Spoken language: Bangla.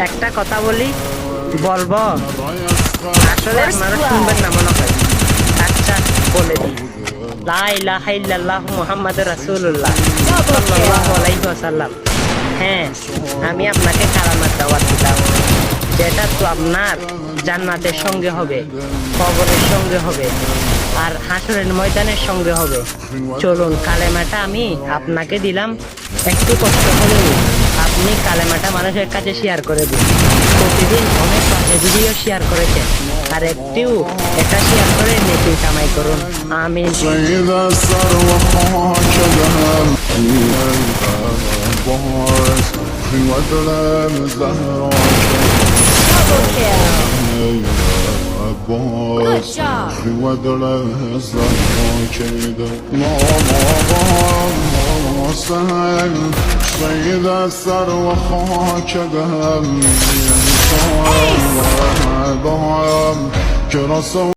একটা কথা বলি, বলবো? আসলে আপনারা শুনবেন না মনে হয়। আচ্ছা, বলে দিই। লা ইলাহা ইল্লাল্লাহু মুহাম্মাদুর রাসূলুল্লাহ সাল্লাল্লাহু আলাইহি ওয়াসাল্লাম। হ্যাঁ, আমি আপনাকে কালামার দাওয়াত দিলাম, যেটা তো আপনার জান্নাতের সঙ্গে হবে, কবরের সঙ্গে হবে, আর হাসরের ময়দানের সঙ্গে হবে। চলুন, কালেমাটা আমি আপনাকে দিলাম, একটু কষ্ট হলেও আপনি কালেমাটা মানুষের কাছে শেয়ার করে দিন। প্রতিদিন অনেক ভিডিও শেয়ার করেছেন, আর একটিও এটা শেয়ার করে নেকি কামাই করুন। আমিন। Good job. فإذا سر وخاك ذهب